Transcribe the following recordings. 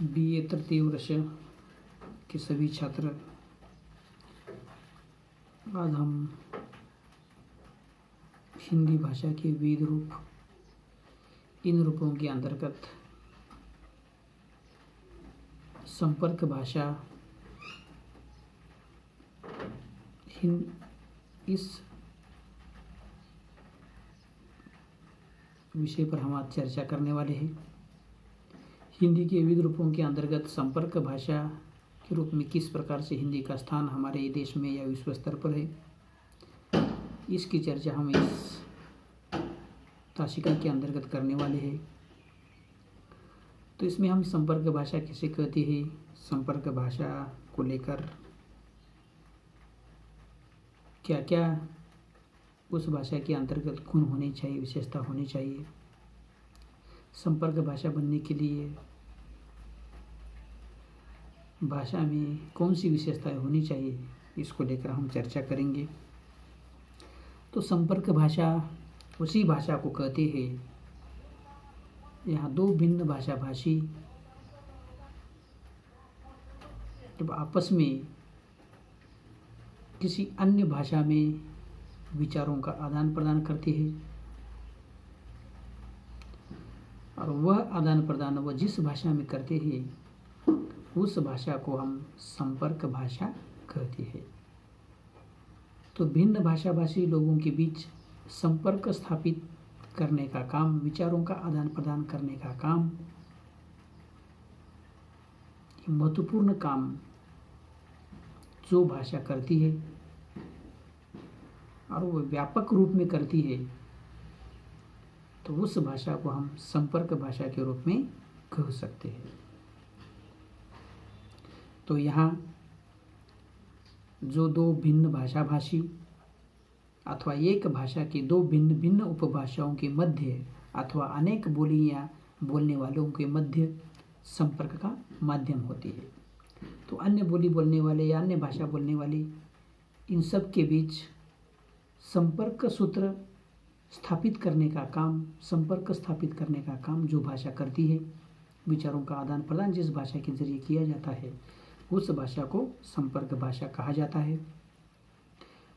BA तृतीय वर्ष के सभी छात्र, आज हम हिंदी भाषा के विविध रूप, इन रूपों के अंतर्गत संपर्क भाषा इस विषय पर हम आज चर्चा करने वाले हैं। हिंदी के विविध रूपों के अंतर्गत संपर्क भाषा के रूप में किस प्रकार से हिंदी का स्थान हमारे देश में या विश्व स्तर पर है, इसकी चर्चा हम इस ताशिका के अंतर्गत करने वाले हैं। तो इसमें हम संपर्क भाषा किसे कहते हैं, संपर्क भाषा को लेकर क्या क्या उस भाषा के अंतर्गत गुण होने चाहिए, विशेषता होनी चाहिए, संपर्क भाषा बनने के लिए भाषा में कौन सी विशेषताएं होनी चाहिए, इसको लेकर हम चर्चा करेंगे। तो संपर्क भाषा उसी भाषा को कहते हैं यहाँ दो भिन्न भाषा भाषी जब आपस में किसी अन्य भाषा में विचारों का आदान प्रदान करते हैं और वह आदान प्रदान वह जिस भाषा में करते हैं उस भाषा को हम संपर्क भाषा कहते हैं। तो भिन्न भाषा भाषी लोगों के बीच संपर्क स्थापित करने का काम, विचारों का आदान प्रदान करने का काम, महत्वपूर्ण काम जो भाषा करती है और वो व्यापक रूप में करती है, तो उस भाषा को हम संपर्क भाषा के रूप में कह सकते हैं। तो यहाँ जो दो भिन्न भाषा भाषी अथवा एक भाषा के दो भिन्न भिन्न उपभाषाओं के मध्य अथवा अनेक बोलियां बोलने वालों के मध्य संपर्क का माध्यम होती है, तो अन्य बोली बोलने वाले या अन्य भाषा बोलने वाले इन सब के बीच संपर्क सूत्र स्थापित करने का काम, संपर्क स्थापित करने का काम जो भाषा करती है, विचारों का आदान प्रदान जिस भाषा के जरिए किया जाता है उस भाषा को संपर्क भाषा कहा जाता है।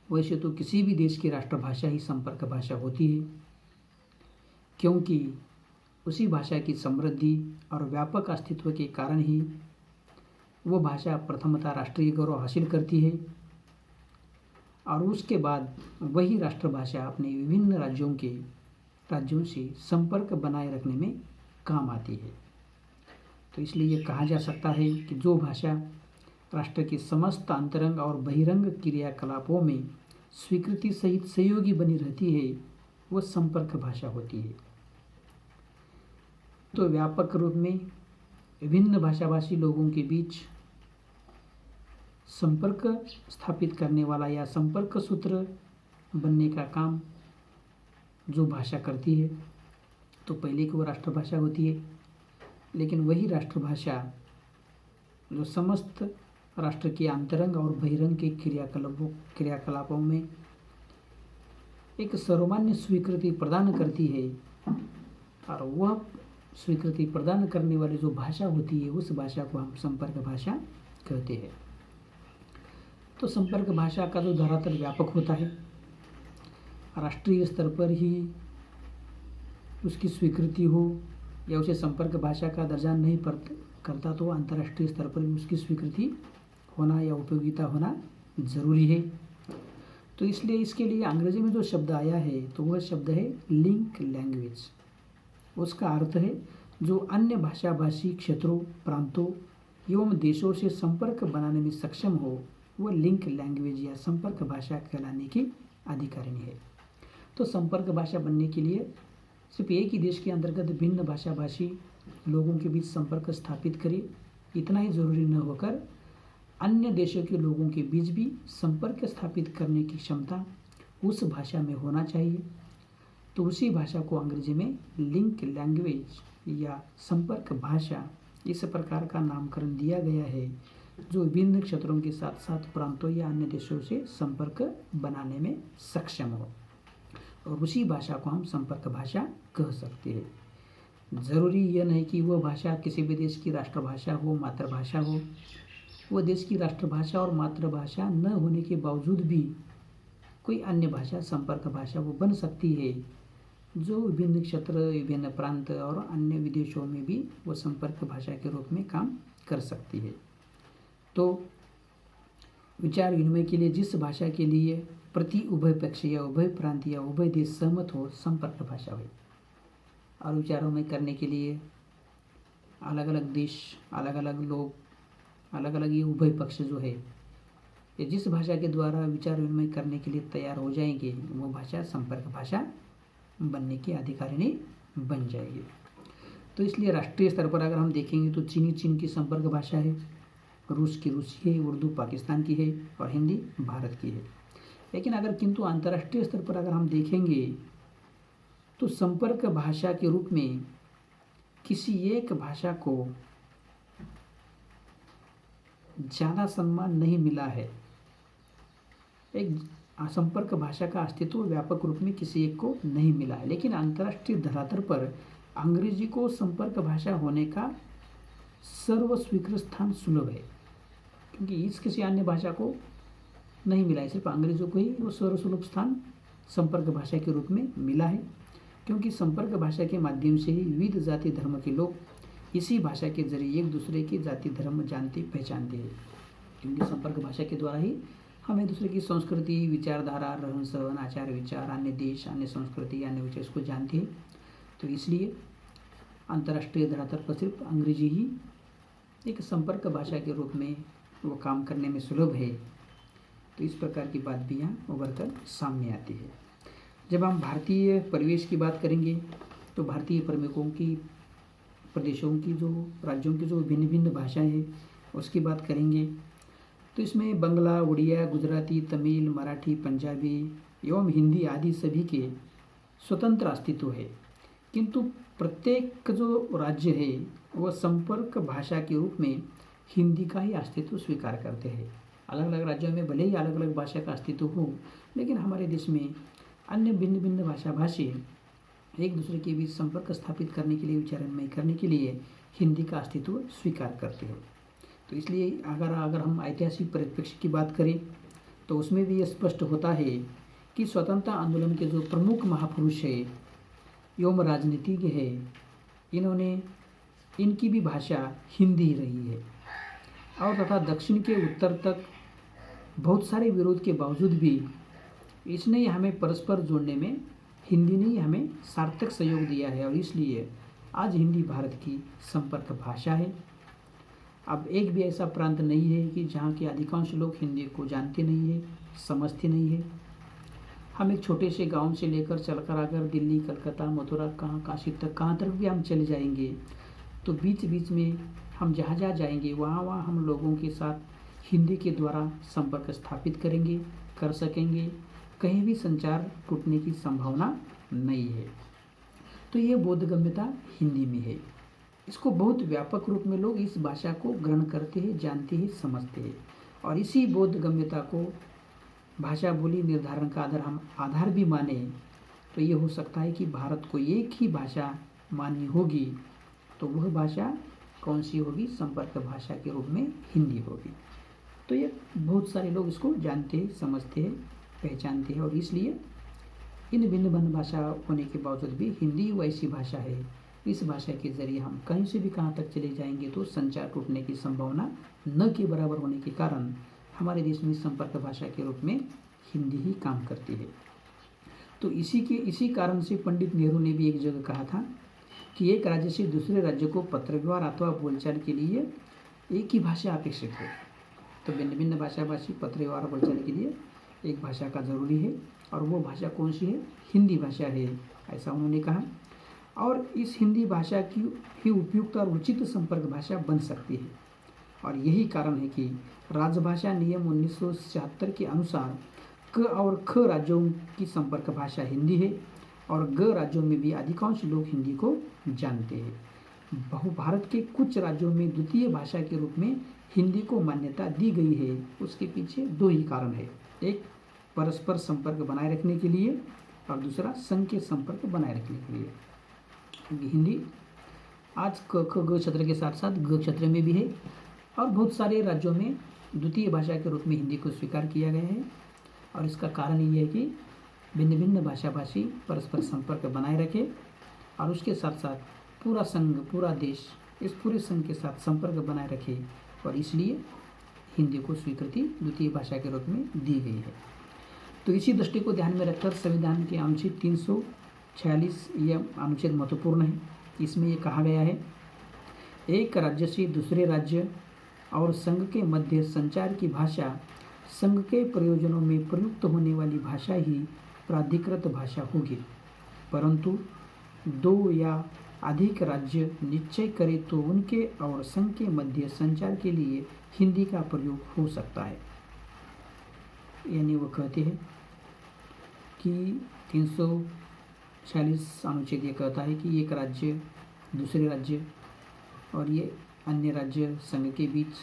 वैसे तो किसी भी देश की राष्ट्रभाषा ही संपर्क भाषा होती है, क्योंकि उसी भाषा की समृद्धि और व्यापक अस्तित्व के कारण ही वो भाषा प्रथमतः राष्ट्रीय गौरव हासिल करती है और उसके बाद वही राष्ट्रभाषा अपने विभिन्न राज्यों से संपर्क बनाए रखने में काम आती है। तो इसलिए ये कहा जा सकता है कि जो भाषा राष्ट्र के समस्त अंतरंग और बहिरंग क्रियाकलापों में स्वीकृति सहित सहयोगी बनी रहती है वह संपर्क भाषा होती है। तो व्यापक रूप में विभिन्न भाषाभाषी लोगों के बीच संपर्क स्थापित करने वाला या संपर्क सूत्र बनने का काम जो भाषा करती है, तो पहले की वो राष्ट्रभाषा होती है, लेकिन वही राष्ट्रभाषा जो समस्त राष्ट्र के अंतरंग और बहिरंग के क्रियाकलापों में एक सर्वमान्य स्वीकृति प्रदान करती है और वह स्वीकृति प्रदान करने वाली जो भाषा होती है उस भाषा को हम संपर्क भाषा कहते हैं। तो संपर्क भाषा का जो धरातल व्यापक होता है, राष्ट्रीय स्तर पर ही उसकी स्वीकृति हो या उसे संपर्क भाषा का दर्जा नहीं करता तो अंतर्राष्ट्रीय स्तर पर भी उसकी स्वीकृति होना या उपयोगिता होना जरूरी है। तो इसलिए इसके लिए अंग्रेजी में जो शब्द आया है तो वह शब्द है लिंक लैंग्वेज। उसका अर्थ है जो अन्य भाषा भाषी क्षेत्रों, प्रांतों एवं देशों से संपर्क बनाने में सक्षम हो वह लिंक लैंग्वेज या संपर्क भाषा कहलाने की अधिकारिणी है। तो संपर्क भाषा बनने के लिए सिर्फ एक ही देश के अंतर्गत भिन्न भाषा भाषी लोगों के बीच संपर्क स्थापित करें इतना ही जरूरी न होकर अन्य देशों के लोगों के बीच भी संपर्क स्थापित करने की क्षमता उस भाषा में होना चाहिए। तो उसी भाषा को अंग्रेजी में लिंक लैंग्वेज या संपर्क भाषा इस प्रकार का नामकरण दिया गया है जो विभिन्न क्षेत्रों के साथ साथ प्रांतों या अन्य देशों से संपर्क बनाने में सक्षम हो, और उसी भाषा को हम संपर्क भाषा कह सकते हैं। ज़रूरी यह नहीं कि वह भाषा किसी भी देश की राष्ट्रभाषा हो, मातृभाषा हो। वह देश की राष्ट्रभाषा और मातृभाषा न होने के बावजूद भी कोई अन्य भाषा, संपर्क भाषा वो बन सकती है, जो विभिन्न क्षेत्र, विभिन्न प्रांत और अन्य विदेशों में भी वो संपर्क भाषा के रूप में काम कर सकती है। तो विचार विनिमय के लिए जिस भाषा के लिए प्रति उभय पक्ष या उभय प्रांत या उभय देश सहमत हो, संपर्क भाषा हो। और विचारों में करने के लिए अलग अलग देश, अलग अलग लोग, अलग अलग ये उभय पक्ष जो है, ये जिस भाषा के द्वारा विचार विनिमय करने के लिए तैयार हो जाएंगे, वो भाषा संपर्क भाषा बनने की अधिकारिणी बन जाएगी। तो इसलिए राष्ट्रीय स्तर पर अगर हम देखेंगे तो चीन की संपर्क भाषा है, रूस की रूसी है, उर्दू पाकिस्तान की है और हिंदी भारत की है। लेकिन अगर किंतु अंतर्राष्ट्रीय स्तर पर अगर हम देखेंगे तो संपर्क भाषा के रूप में किसी एक भाषा को ज़्यादा सम्मान नहीं मिला है। एक संपर्क भाषा का अस्तित्व व्यापक रूप में किसी एक को नहीं मिला है, लेकिन अंतर्राष्ट्रीय धरातल पर अंग्रेजी को संपर्क भाषा होने का सर्व स्वीकृत स्थान सुलभ है, क्योंकि इस किसी अन्य भाषा को नहीं मिला है, सिर्फ अंग्रेजों को ही वो सर्वसुलभ स्थान संपर्क भाषा के रूप में मिला है। क्योंकि संपर्क भाषा के माध्यम से ही विविध जाति धर्म के लोग इसी भाषा के जरिए एक दूसरे की जाति धर्म जानते पहचानते हैं, क्योंकि संपर्क भाषा के द्वारा ही हम एक दूसरे की संस्कृति, विचारधारा, रहन सहन, आचार विचार, अन्य देश, अन्य संस्कृति, अन्य विचार इसको जानते हैं। तो इसलिए अंतर्राष्ट्रीय धरातल पर सिर्फ अंग्रेजी ही एक संपर्क भाषा के रूप में वो काम करने में सुलभ है। तो इस प्रकार की बात भी यहाँ उभर कर सामने आती है। जब हम भारतीय परिवेश की बात करेंगे तो भारतीय प्रमुखों की, प्रदेशों की, जो राज्यों की जो भिन्न भिन्न भाषाएं हैं उसकी बात करेंगे तो इसमें बंगला, उड़िया, गुजराती, तमिल, मराठी, पंजाबी एवं हिंदी आदि सभी के स्वतंत्र अस्तित्व है। किंतु प्रत्येक जो राज्य है वह संपर्क भाषा के रूप में हिंदी का ही अस्तित्व स्वीकार करते हैं। अलग अलग राज्यों में भले ही अलग अलग भाषा का अस्तित्व हो, लेकिन हमारे देश में अन्य भिन्न भिन्न भाषी एक दूसरे के बीच संपर्क स्थापित करने के लिए, विचार विनिमय करने के लिए हिंदी का अस्तित्व स्वीकार करते हैं। तो इसलिए अगर हम ऐतिहासिक परिप्रेक्ष्य की बात करें तो उसमें भी ये स्पष्ट होता है कि स्वतंत्रता आंदोलन के जो प्रमुख महापुरुष है एवं राजनीतिज्ञ है, इनकी भी भाषा हिंदी रही है। और तथा दक्षिण के उत्तर तक बहुत सारे विरोध के बावजूद भी इसने हमें परस्पर जोड़ने में, हिंदी ने हमें सार्थक सहयोग दिया है और इसलिए आज हिंदी भारत की संपर्क भाषा है। अब एक भी ऐसा प्रांत नहीं है कि जहाँ के अधिकांश लोग हिंदी को जानते नहीं है, समझते नहीं है। हम एक छोटे से गांव से लेकर चलकर अगर दिल्ली, कलकत्ता, मथुरा, काशी तक, कहाँ तक भी हम चले जाएंगे तो बीच बीच में हम जहाँ जहाँ जाएंगे वहाँ हम लोगों के साथ हिंदी के द्वारा संपर्क स्थापित कर सकेंगे। कहीं भी संचार टूटने की संभावना नहीं है। तो ये बोधगम्यता हिंदी में है। इसको बहुत व्यापक रूप में लोग इस भाषा को ग्रहण करते हैं, जानते हैं, समझते हैं। और इसी बोधगम्यता को भाषा बोली निर्धारण का अगर हम आधार भी माने तो ये हो सकता है कि भारत को एक ही भाषा माननी होगी, तो वह भाषा कौन सी होगी? संपर्क भाषा के रूप में हिंदी होगी। तो ये बहुत सारे लोग इसको जानते हैं, समझते हैं, पहचानते हैं और इसलिए इन भिन्न भिन्न भाषा होने के बावजूद भी हिंदी वैसी भाषा है, इस भाषा के जरिए हम कहीं से भी कहाँ तक चले जाएंगे तो संचार टूटने की संभावना न के बराबर होने के कारण हमारे देश में संपर्क भाषा के रूप में हिंदी ही काम करती है। तो इसी कारण से पंडित नेहरू ने भी एक जगह कहा था कि एक राज्य से दूसरे राज्य को पत्र व्यवहार अथवा बोलचाल के लिए एक ही भाषा अपेक्षित है। तो भिन्न भिन्न भाषाभाषी पत्र व्यवहार बोलचाल के लिए एक भाषा का जरूरी है और वो भाषा कौन सी है? हिंदी भाषा है, ऐसा उन्होंने कहा। और इस हिंदी भाषा की ही उपयुक्त और उचित संपर्क भाषा बन सकती है। और यही कारण है कि राजभाषा नियम 1976 के अनुसार क और ख राज्यों की संपर्क भाषा हिंदी है और ग राज्यों में भी अधिकांश लोग हिंदी को जानते हैं। भारत के कुछ राज्यों में द्वितीय भाषा के रूप में हिंदी को मान्यता दी गई है। उसके पीछे दो ही कारण है, एक परस्पर संपर्क बनाए रखने के लिए और दूसरा संघ के संपर्क बनाए रखने के लिए। क्योंकि हिंदी आज क ख ग क्षेत्र के साथ साथ ग क्षेत्र में भी है और बहुत सारे राज्यों में द्वितीय भाषा के रूप में हिंदी को स्वीकार किया गया है। और इसका कारण ये है कि भिन्न भिन्न भाषा भाषी परस्पर संपर्क बनाए रखे और उसके साथ साथ पूरा संघ, पूरा देश इस पूरे संघ के साथ संपर्क बनाए रखे और इसलिए हिंदी को स्वीकृति द्वितीय भाषा के रूप में दी गई है। तो इसी दृष्टि को ध्यान में रखकर संविधान के अनुच्छेद 346 यह अनुच्छेद महत्वपूर्ण है। इसमें ये कहा गया है, एक राज्य से दूसरे राज्य और संघ के मध्य संचार की भाषा संघ के प्रयोजनों में प्रयुक्त होने वाली भाषा ही प्राधिकृत भाषा होगी, परंतु दो या अधिक राज्य निश्चय करे तो उनके और संघ के मध्य संचार के लिए हिंदी का प्रयोग हो सकता है। यानी वो कहते हैं कि 346 अनुच्छेद ये कहता है कि एक राज्य दूसरे राज्य और ये अन्य राज्य संघ के बीच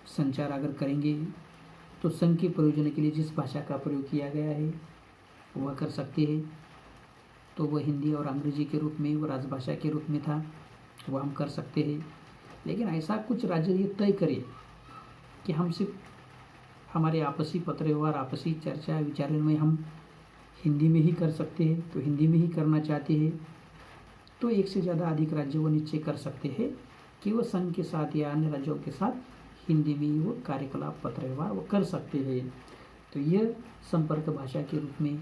संचार अगर करेंगे तो संघ के प्रयोजन के लिए जिस भाषा का प्रयोग किया गया है वह कर सकते हैं। तो वह हिंदी और अंग्रेजी के रूप में, वो राजभाषा के रूप में था, वह हम कर सकते हैं। लेकिन ऐसा कुछ राज्य ये तय करे कि हम सिर्फ हमारे आपसी पत्र व्यवहार, आपसी चर्चा विचार विनिमय हम हिंदी में ही कर सकते हैं, तो हिंदी में ही करना चाहते हैं, तो एक से ज़्यादा अधिक राज्य वो निश्चय कर सकते हैं कि वो संघ के साथ या अन्य राज्यों के साथ हिंदी में ही वो कार्यकलाप, पत्र व्यवहार वो कर सकते हैं। तो यह संपर्क भाषा के रूप में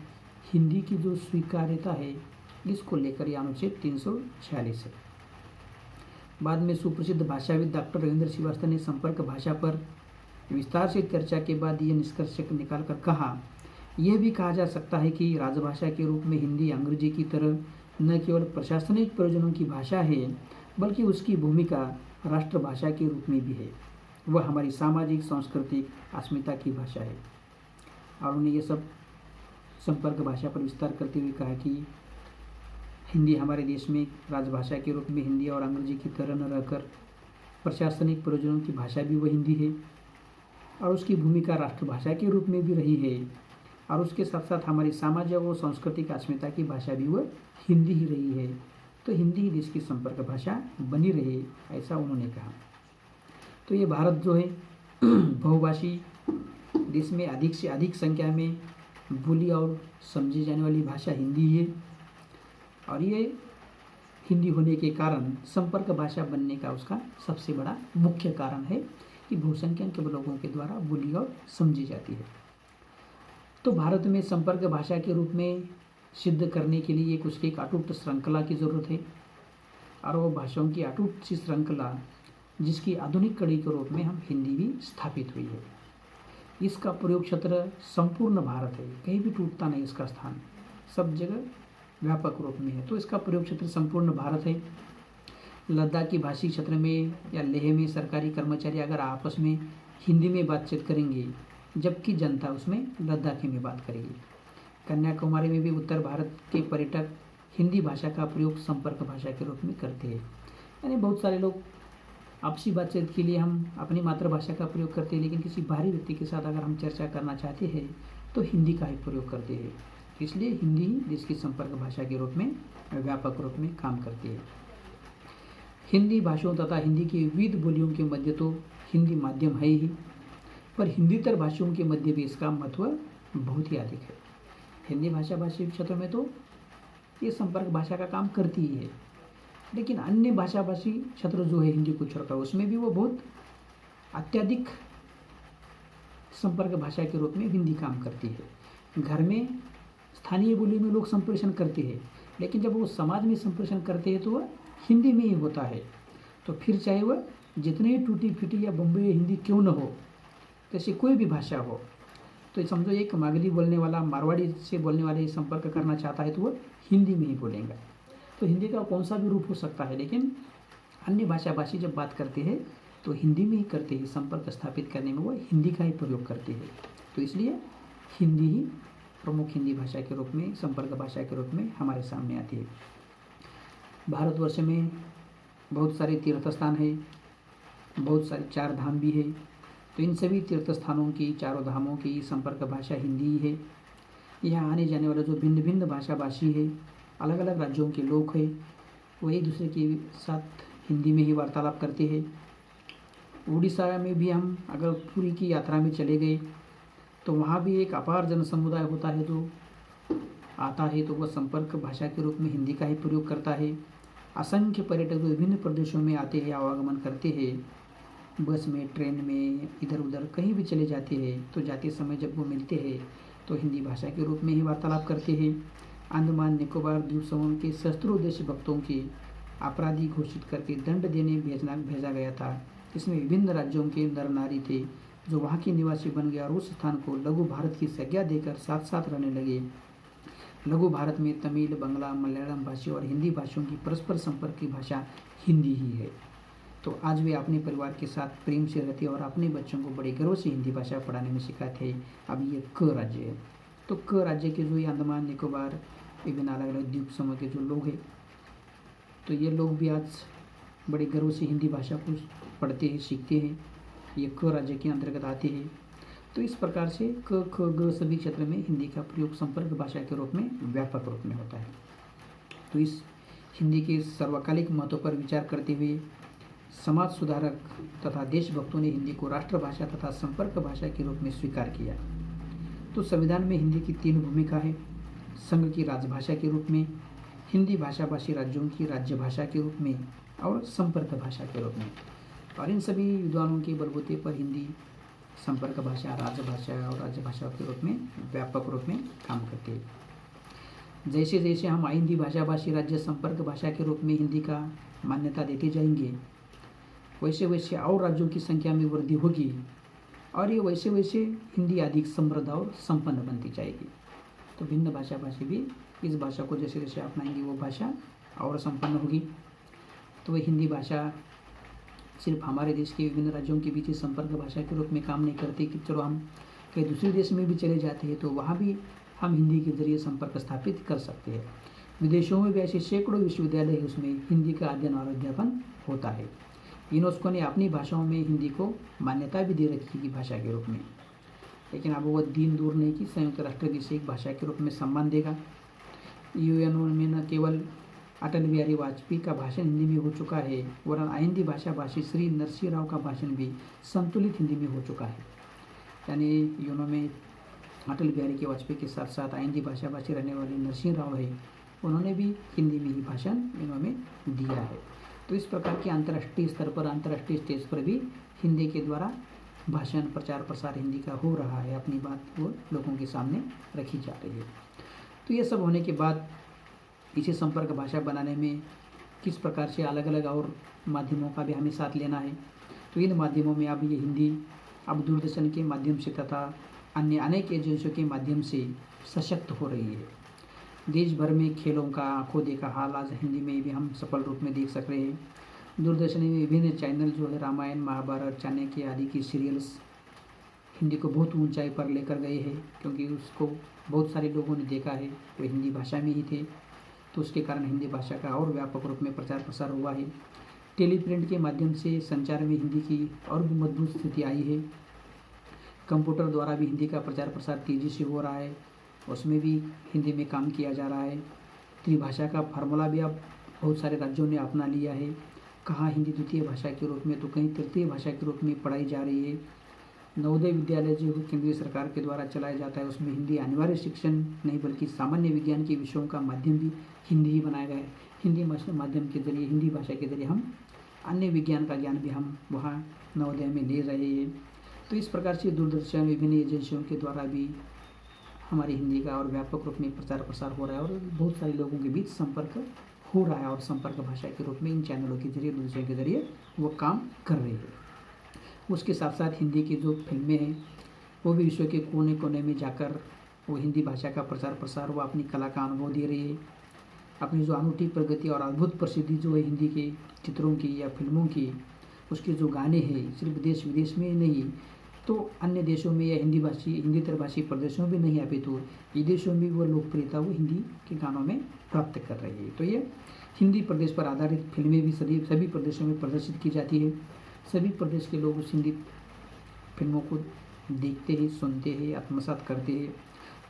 हिंदी की जो स्वीकार्यता है इसको लेकर यह अनुच्छेद 346 है। बाद में सुप्रसिद्ध भाषाविद डॉक्टर रविंद्र श्रीवास्तव ने संपर्क भाषा पर विस्तार से चर्चा के बाद यह निष्कर्ष निकाल कर कहा, यह भी कहा जा सकता है कि राजभाषा के रूप में हिंदी अंग्रेजी की तरह न केवल प्रशासनिक प्रयोजनों की भाषा है बल्कि उसकी भूमिका राष्ट्रभाषा के रूप में भी है। वह हमारी सामाजिक सांस्कृतिक अस्मिता की भाषा है। और उन्हें ये सब संपर्क भाषा पर विस्तार करते हुए कहा कि हिंदी हमारे देश में राजभाषा के रूप में हिंदी और अंग्रेजी की तरह न रहकर प्रशासनिक प्रयोजनों की भाषा भी वह हिंदी है और उसकी भूमिका राष्ट्रभाषा के रूप में भी रही है और उसके साथ साथ हमारी सामाजिक और सांस्कृतिक अस्मिता की भाषा भी वह हिंदी ही रही है। तो हिंदी ही देश की संपर्क भाषा बनी रहे, ऐसा उन्होंने कहा। तो ये भारत जो है बहुभाषी देश में अधिक से अधिक संख्या में बोली और समझी जाने वाली भाषा हिंदी है और ये हिंदी होने के कारण संपर्क भाषा बनने का उसका सबसे बड़ा मुख्य कारण है कि बहुसंख्यक लोगों के द्वारा बोली और समझी जाती है। तो भारत में संपर्क भाषा के रूप में सिद्ध करने के लिए एक अटूट श्रृंखला की ज़रूरत है और वो भाषाओं की अटूट सी श्रृंखला जिसकी आधुनिक कड़ी के रूप में हम हिंदी भी स्थापित हुई है। इसका प्रयोग क्षेत्र संपूर्ण भारत है, कहीं भी टूटता नहीं इसका स्थान, सब जगह व्यापक रूप में है। तो इसका प्रयोग क्षेत्र संपूर्ण भारत है। लद्दाख की भाषी क्षेत्र में या लेह में सरकारी कर्मचारी अगर आपस में हिंदी में बातचीत करेंगे जबकि जनता उसमें लद्दाखी में बात करेगी। कन्याकुमारी में भी उत्तर भारत के पर्यटक हिंदी भाषा का प्रयोग संपर्क भाषा के रूप में करते हैं। यानी बहुत सारे लोग आपसी बातचीत के लिए हम अपनी मातृभाषा का प्रयोग करते हैं, लेकिन किसी बाहरी व्यक्ति के साथ अगर हम चर्चा करना चाहते हैं तो हिंदी का ही प्रयोग करते हैं। इसलिए हिंदी देश की संपर्क भाषा के रूप में व्यापक रूप में काम करती है। हिंदी भाषाओं तथा हिंदी की विविध बोलियों के मध्य तो हिंदी माध्यम है ही, पर हिंदीतर भाषाओं के मध्य भी इसका महत्व बहुत ही अधिक है। हिंदी भाषा भाषी क्षेत्र में तो ये संपर्क भाषा का काम करती ही है, लेकिन अन्य भाषा भाषी क्षेत्र जो है हिंदी को छोड़कर उसमें भी वो बहुत अत्यधिक संपर्क भाषा के रूप में हिंदी काम करती है। घर में स्थानीय बोली में लोग संप्रेषण करते हैं, लेकिन जब वो समाज में संप्रेषण करते हैं तो वह हिंदी में ही होता है। तो फिर चाहे वह जितने ही टूटी फीटी या बम्बई हिंदी क्यों न हो, जैसे कोई भी भाषा हो, तो समझो एक मागधी बोलने वाला मारवाड़ी से बोलने वाले संपर्क करना चाहता है तो वह हिंदी में ही बोलेगा। तो हिंदी का कौन सा भी रूप हो सकता है, लेकिन अन्य भाषा भाषी जब बात करते हैं तो हिंदी में ही करते हैं। संपर्क स्थापित करने में वो हिंदी का ही प्रयोग करते हैं। तो इसलिए हिंदी ही प्रमुख हिंदी भाषा के रूप में, संपर्क भाषा के रूप में हमारे सामने आती है। भारतवर्ष में बहुत सारे तीर्थ स्थान है, बहुत सारे 4 धाम भी है। तो इन सभी तीर्थ स्थानों की, चारों धामों की संपर्क भाषा हिंदी ही है। यहाँ आने जाने वाले जो भिन्न भिन्न भाषा भाषी है, अलग अलग राज्यों के लोग हैं, वह एक दूसरे के साथ हिंदी में ही वार्तालाप करते हैं। उड़ीसा में भी हम अगर पुरी की यात्रा में चले गए तो वहाँ भी एक अपार जन समुदाय होता है जो आता है, तो वह संपर्क भाषा के रूप में हिंदी का ही प्रयोग करता है। असंख्य पर्यटक विभिन्न प्रदेशों में आते हैं, आवागमन करते हैं, बस में, ट्रेन में, इधर उधर कहीं भी चले जाते हैं, तो जाते समय जब वो मिलते हैं तो हिंदी भाषा के रूप में ही वार्तालाप करते हैं। अंडमान निकोबार द्वीप समूह के शस्त्रों देशभक्तों के अपराधी घोषित करके दंड देने भेजा गया था। इसमें विभिन्न राज्यों के नर नारी थे जो वहाँ के निवासी बन गए और उस स्थान को लघु भारत की संज्ञा देकर साथ साथ रहने लगे। लघु भारत में तमिल, बंगला, मलयालम भाषा और हिंदी भाषाओं की परस्पर संपर्क की भाषा हिंदी ही है। तो आज वे अपने परिवार के साथ प्रेम से रहते और अपने बच्चों को बड़े गर्व से हिंदी भाषा पढ़ाने में सिखाते हैं। अब ये क राज्य है, तो क राज्य के जो ये अंडमान निकोबार विभिन्न अलग अलग द्वीप समूह के जो लोग हैं, तो ये लोग भी आज बड़े गर्व से हिंदी भाषा को पढ़ते हैं, सीखते हैं। ये क राज्य के अंतर्गत आते हैं। तो इस प्रकार से क, ख, ग सभी क्षेत्र में हिंदी का प्रयोग संपर्क भाषा के रूप में व्यापक रूप में होता है। तो इस हिंदी के सर्वकालिक महत्व पर विचार करते हुए समाज सुधारक तथा देशभक्तों ने हिंदी को राष्ट्रभाषा तथा संपर्क भाषा के रूप में स्वीकार किया। तो संविधान में हिंदी की 3 भूमिका है: संघ की राजभाषा के रूप में, हिंदी भाषाभाषी राज्यों की राज्य भाषा के रूप में और संपर्क भाषा के रूप में। और इन सभी विद्वानों के बलबूते पर हिंदी संपर्क भाषा, राजभाषा और राज्य भाषा के रूप में व्यापक रूप में काम करती है। जैसे जैसे हम हिंदी भाषाभाषी राज्य संपर्क भाषा के रूप में हिंदी का मान्यता देते जाएंगे, वैसे वैसे और राज्यों की संख्या में वृद्धि होगी और ये वैसे वैसे हिंदी अधिक समृद्ध और संपन्न बनती जाएगी। तो भिन्न भाषाभाषी भी इस भाषा को जैसे जैसे अपनाएंगे वो भाषा और संपन्न होगी। तो वह हिंदी भाषा सिर्फ हमारे देश के विभिन्न राज्यों के बीच संपर्क भाषा के रूप में काम नहीं करती कि चलो हम कहीं दूसरे देश में भी चले जाते हैं तो वहाँ भी हम हिंदी के जरिए संपर्क स्थापित कर सकते हैं। विदेशों में भी ऐसे सैकड़ों विश्वविद्यालय है, उसमें हिंदी का अध्ययन और अध्यापन होता है। यूनेस्को ने अपनी भाषाओं में हिंदी को मान्यता भी दे रखी है भाषा के रूप में, लेकिन अब वह दिन दूर नहीं कि संयुक्त राष्ट्र भी इसे एक भाषा के रूप में सम्मान देगा। यूएनओ में न केवल अटल बिहारी वाजपेयी का भाषण हिंदी में हो चुका है, वरन हिंदी भाषाभाषी श्री नरसिंह राव का भाषण भी संतुलित हिंदी में हो चुका है। यानी यूएनओ में अटल बिहारी के वाजपेयी के साथ साथ हिंदी भाषाभाषी रहने वाले नरसिंह राव है, उन्होंने भी हिंदी में ही भाषण यूएनओ में दिया है। तो इस प्रकार के अंतर्राष्ट्रीय स्तर पर, अंतर्राष्ट्रीय स्टेज पर भी हिंदी के द्वारा भाषण, प्रचार प्रसार हिंदी का हो रहा है, अपनी बात वो लोगों के सामने रखी जा रही है। तो ये सब होने के बाद इसे संपर्क भाषा बनाने में किस प्रकार से अलग अलग और माध्यमों का भी हमें साथ लेना है। तो इन माध्यमों में अब ये हिंदी अब दूरदर्शन के माध्यम से तथा अन्य अनेक एजेंसियों के माध्यम से सशक्त हो रही है। देश भर में खेलों का आंखों देखा हाल आज हिंदी में भी हम सफल रूप में देख सक रहे हैं। दूरदर्शन में विभिन्न चैनल जो है रामायण, महाभारत, चाणक्य आदि की सीरियल्स हिंदी को बहुत ऊंचाई पर लेकर गए हैं, क्योंकि उसको बहुत सारे लोगों ने देखा है, वो हिंदी भाषा में ही थे। तो उसके कारण हिंदी भाषा का और व्यापक रूप में प्रचार प्रसार हुआ है। टेलीप्रिंट के माध्यम से संचार में हिंदी की और भी मजबूत स्थिति आई है। कंप्यूटर द्वारा भी हिंदी का प्रचार प्रसार तेज़ी से हो रहा है, उसमें भी हिंदी में काम किया जा रहा है। त्रिभाषा का फार्मूला भी अब बहुत सारे राज्यों ने अपना लिया है। कहाँ हिंदी द्वितीय भाषा के रूप में तो कहीं तृतीय भाषा के रूप में पढ़ाई जा रही है। नवोदय विद्यालय जो केंद्रीय सरकार के द्वारा चलाया जाता है, उसमें हिंदी अनिवार्य शिक्षण नहीं बल्कि सामान्य विज्ञान के विषयों का माध्यम भी हिंदी ही बनाया गया है। हिंदी माध्यम के जरिए, हिंदी भाषा के जरिए हम अन्य विज्ञान का ज्ञान भी हम वहाँ नवोदय में ले रहे हैं। तो इस प्रकार से दूरदर्शन विभिन्न एजेंसियों के द्वारा भी हमारी हिंदी का और व्यापक रूप में प्रचार प्रसार हो रहा है और बहुत सारे लोगों के बीच संपर्क हो रहा है और संपर्क भाषा के रूप में इन चैनलों के जरिए, दूरदर्शन के जरिए वो काम कर रही है। उसके साथ साथ हिंदी की जो फिल्में हैं वो भी विश्व के कोने कोने में जाकर वो हिंदी भाषा का प्रचार प्रसार, वो अपनी कला का अनुभव दे रही है। अपनी जो अनूठी प्रगति और अद्भुत प्रसिद्धि जो है हिंदी के चित्रों की या फिल्मों की, उसके जो गाने हैं सिर्फ देश विदेश में नहीं तो अन्य देशों में या हिंदी भाषी प्रदेशों में नहीं, अपितु विदेशों में वो लोकप्रियता वो हिंदी के गानों में प्राप्त कर रही है। तो ये हिंदी प्रदेश पर आधारित फिल्में भी सभी प्रदेशों में प्रदर्शित की जाती है। सभी प्रदेश के लोग उस हिंदी फिल्मों को देखते हैं, सुनते हैं, आत्मसात करते हैं।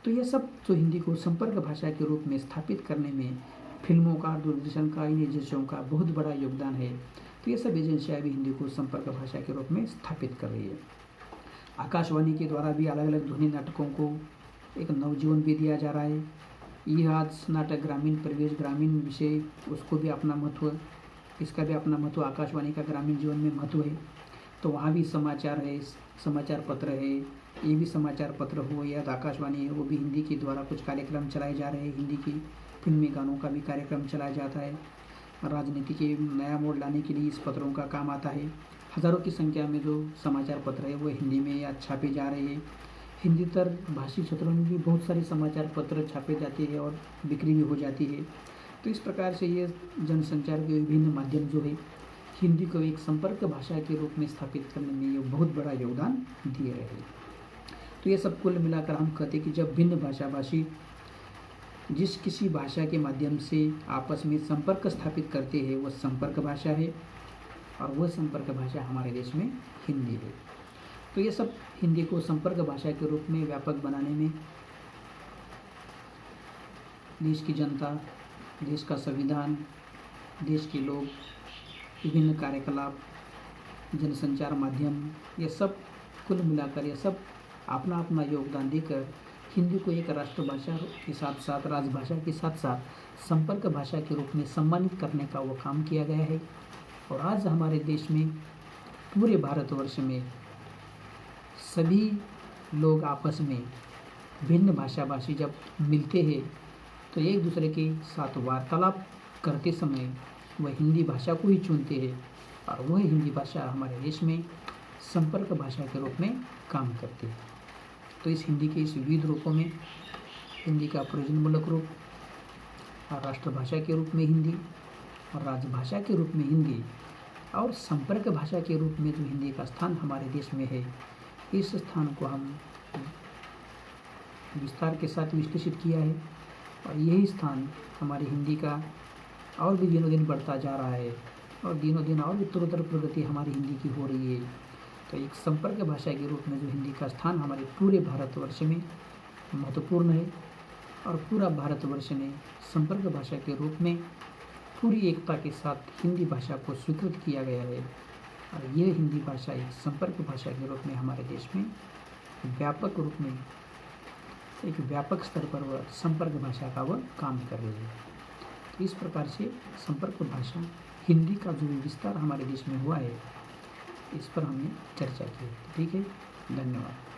तो यह सब जो हिंदी को संपर्क भाषा के रूप में स्थापित करने में फिल्मों का, दूरदर्शन का, इन एजेंसियों का बहुत बड़ा योगदान है। तो ये सब एजेंसियाँ भी हिंदी को संपर्क भाषा के रूप में स्थापित कर रही है। आकाशवाणी के द्वारा भी अलग अलग ध्वनि नाटकों को एक नवजीवन भी दिया जा रहा है। यह आज नाटक ग्रामीण परिवेश, ग्रामीण विषय, उसको भी अपना महत्व, इसका भी अपना महत्व, आकाशवाणी का ग्रामीण जीवन में महत्व है। तो वहाँ भी समाचार है, समाचार पत्र है, ये भी समाचार पत्र हो या आकाशवाणी है, वो भी हिंदी के द्वारा कुछ कार्यक्रम चलाए जा रहे हैं। हिंदी की फिल्मी गानों का भी कार्यक्रम चलाया जाता है। राजनीति के नया मोड़ लाने के लिए इस पत्रों का काम आता है। हज़ारों की संख्या में जो समाचार पत्र है वो हिंदी में या छापे जा रहे हैं। हिंदीतर भाषी क्षेत्रों में भी बहुत सारे समाचार पत्र छापे जाते हैं और बिक्री भी हो जाती है। तो इस प्रकार से ये जनसंचार के विभिन्न माध्यम जो है हिंदी को एक संपर्क भाषा के रूप में स्थापित करने में ये बहुत बड़ा योगदान दिए रहे हैं। तो ये सब कुल मिलाकर हम कहते हैं कि जब भिन्न भाषाभाषी जिस किसी भाषा के माध्यम से आपस में संपर्क स्थापित करते हैं वो संपर्क भाषा है, और वह संपर्क भाषा हमारे देश में हिंदी है। तो ये सब हिंदी को संपर्क भाषा के रूप में व्यापक बनाने में देश की जनता, देश का संविधान, देश के लोग, विभिन्न कार्यकलाप, जनसंचार माध्यम, ये सब कुल मिलाकर ये सब अपना अपना योगदान देकर हिंदी को एक राष्ट्रभाषा के साथ साथ, राजभाषा के साथ साथ संपर्क भाषा के रूप में सम्मानित करने का वो काम किया गया है। और आज हमारे देश में, पूरे भारतवर्ष में सभी लोग आपस में भिन्न भाषाभाषी जब मिलते हैं तो एक दूसरे के साथ वार्तालाप करते समय वह हिंदी भाषा को ही चुनते हैं, और वह हिंदी भाषा हमारे देश में संपर्क भाषा के रूप में काम करती है। तो इस हिंदी के इस विविध रूपों में हिंदी का प्रयोजनमूलक रूप, और राष्ट्रभाषा के रूप में हिंदी, और राजभाषा के रूप में हिंदी, और संपर्क भाषा के रूप में जो हिंदी का स्थान हमारे देश में है, इस स्थान को हम विस्तार के साथ विश्लेषित किया है। और यही स्थान हमारी हिंदी का और भी दिनों दिन बढ़ता जा रहा है, और दिनों दिन और उत्तरोत्तर प्रगति हमारी हिंदी की हो रही है। तो एक संपर्क भाषा के रूप में जो हिंदी का स्थान हमारे पूरे भारतवर्ष में महत्वपूर्ण है, और पूरा भारतवर्ष में संपर्क भाषा के रूप में पूरी एकता के साथ हिंदी भाषा को स्वीकृत किया गया है। और ये हिंदी भाषा एक संपर्क भाषा के रूप में हमारे देश में व्यापक रूप में, एक व्यापक स्तर पर वह संपर्क भाषा का वह काम कर रही है। तो इस प्रकार से संपर्क भाषा हिंदी का जो विस्तार हमारे देश में हुआ है, इस पर हमने चर्चा की। ठीक है, धन्यवाद।